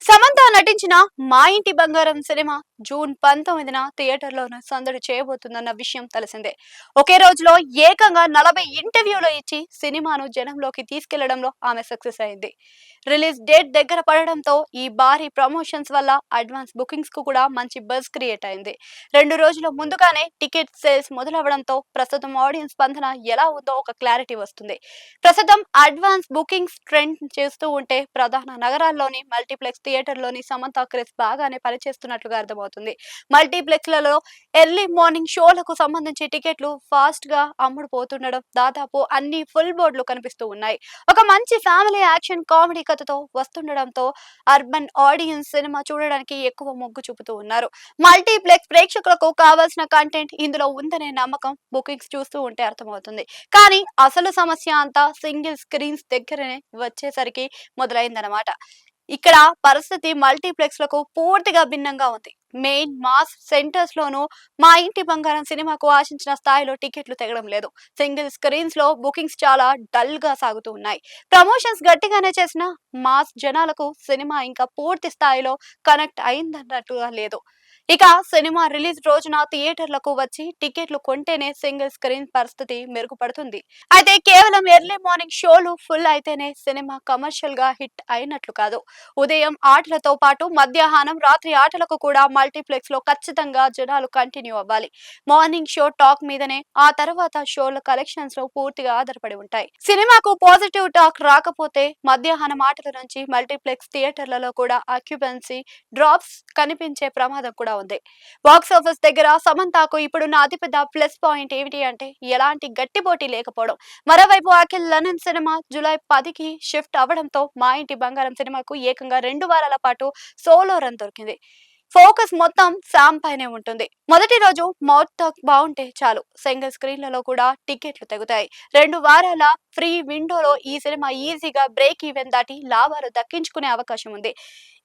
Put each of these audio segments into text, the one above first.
సమంత నటించిన మా ఇంటి బంగారం సినిమా జూన్ 19న థియేటర్లోనే సందడి చేయబోతుందన్న విషయం తెలిసిందే. ఒకే రోజులో ఏకంగా 40 ఇంటర్వ్యూలు ఇచ్చి సినిమాను జనంలోకి తీసుకెళ్లడంలో ఆమె సక్సెస్ అయింది. రిలీజ్ డేట్ దగ్గర పడడంతో ఈ భారీ ప్రమోషన్స్ వల్ల అడ్వాన్స్ బుకింగ్స్ కు కూడా మంచి బజ్ క్రియేట్ అయింది. 2 రోజుల ముందుగానే టికెట్ సేల్స్ మొదలవడంతో ప్రస్తుతం ఆడియన్స్ స్పందన ఎలా ఉందో ఒక క్లారిటీ వస్తుంది. ప్రస్తుతం అడ్వాన్స్ బుకింగ్స్ ట్రెండ్ చేస్తూ ఉంటే ప్రధాన నగరాల్లోని మల్టీప్లెక్స్ థియేటర్లోని సమంత క్రేజ్ బాగానే పనిచేస్తున్నట్లుగా అర్థమవుతుంది. మల్టీప్లెక్స్లలో ఎర్లీ మార్నింగ్ షోలకు సంబంధించి టికెట్లు ఫాస్ట్ గా అమ్ముడు పోతుండడం, దాదాపు అన్ని ఫుల్ బోర్డులు కనిపిస్తూ ఉన్నాయి. ఒక మంచి ఫ్యామిలీ యాక్షన్ కామెడీ కథతో వస్తుండడంతో అర్బన్ ఆడియన్స్ సినిమా చూడడానికి ఎక్కువ మొగ్గు చూపుతూ ఉన్నారు. మల్టీప్లెక్స్ ప్రేక్షకులకు కావాల్సిన కంటెంట్ ఇందులో ఉందనే నమ్మకం బుకింగ్స్ చూస్తూ ఉంటే అర్థమవుతుంది. కానీ అసలు సమస్య అంతా సింగిల్ స్క్రీన్స్ దగ్గరనే వచ్చేసరికి మొదలైందన్నమాట. ఇక్కడ పరిస్థితి మల్టీప్లెక్స్ లకు పూర్తిగా భిన్నంగా ఉంది. మెయిన్ మాస్ సెంటర్స్ లోను మా ఇంటి బంగారం సినిమాకు ఆశించిన స్థాయిలో టికెట్లు తెగడం లేదు. సింగిల్ స్క్రీన్స్ లో బుకింగ్స్ చాలా డల్ గా సాగుతూ ఉన్నాయి. ప్రమోషన్స్ గట్టిగానే చేసిన మాస్ జనాలకు సినిమా ఇంకా పూర్తి స్థాయిలో కనెక్ట్ అయిందన్నట్టుగా లేదు. ఇక సినిమా రిలీజ్ రోజున థియేటర్లకు వచ్చి టికెట్లు కొంటేనే సింగిల్ స్క్రీన్ పరిస్థితి మెరుగుపడుతుంది. అయితే కేవలం ఎర్లీ మార్నింగ్ షోలు ఫుల్ అయితేనే సినిమా కమర్షియల్ గా హిట్ అయినట్లు కాదు. ఉదయం ఆటలతో పాటు మధ్యాహ్నం రాత్రి ఆటలకు కూడా మల్టీప్లెక్స్ లో ఖచ్చితంగా జనాలు కంటిన్యూ అవ్వాలి. మార్నింగ్ షో టాక్ మీదనే ఆ తర్వాత షోల కలెక్షన్స్ లో పూర్తిగా ఆధారపడి ఉంటాయి. సినిమాకు పాజిటివ్ టాక్ రాకపోతే మధ్యాహ్నం ఆటల నుంచి మల్టీప్లెక్స్ థియేటర్లలో కూడా ఆక్యుపెన్సీ డ్రాప్స్ కనిపించే ప్రమాదం కూడా ఉంది. బాక్స్ ఆఫీస్ దగ్గర సమంతకు ఇప్పుడున్న అతిపెద్ద ప్లస్ పాయింట్ ఏమిటి అంటే ఎలాంటి గట్టి పోటీ లేకపోవడం. మరోవైపు అఖిల్ లనన్ సినిమా జూలై 10కి షిఫ్ట్ అవడంతో మా ఇంటి బంగారం సినిమాకు ఏకంగా 2 వారాల పాటు సోలో రన్ దొరికింది. ఫోకస్ మొత్తం శామ్ పైనే ఉంటుంది. మొదటి రోజు మౌత్ టాక్ బాగుంటే చాలు సింగిల్ స్క్రీన్లలో కూడా టికెట్లు తెగుతాయి. 2 వారాల ఫ్రీ విండోలో ఈ సినిమా ఈజీగా బ్రేక్ ఈవెన్ దాటి లాభాలు దక్కించుకునే అవకాశం ఉంది.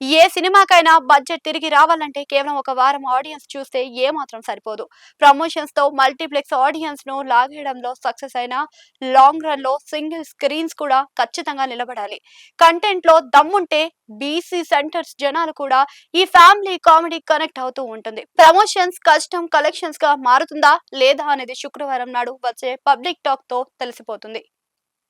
ఏ సినిమాకైనా బడ్జెట్ తిరిగి రావాలంటే కేవలం ఒక వారం ఆడియన్స్ చూస్తే ఏమాత్రం సరిపోదు. ప్రమోషన్స్ తో మల్టీప్లెక్స్ ఆడియన్స్ ను లాగేయడంలో సక్సెస్ అయిన లాంగ్ రన్ లో సింగిల్ స్క్రీన్స్ కూడా ఖచ్చితంగా నిలబడాలి. కంటెంట్ లో దమ్ముంటే బీసీ సెంటర్స్ జనాలు కూడా ఈ ఫ్యామిలీ కామెడీ కనెక్ట్ అవుతూ ఉంటుంది. ప్రమోషన్స్ కస్టమ్ కలెక్షన్స్ గా మారుతుందా లేదా అనేది శుక్రవారం నాడు వచ్చే పబ్లిక్ టాక్ తో తెలిసిపోతుంది.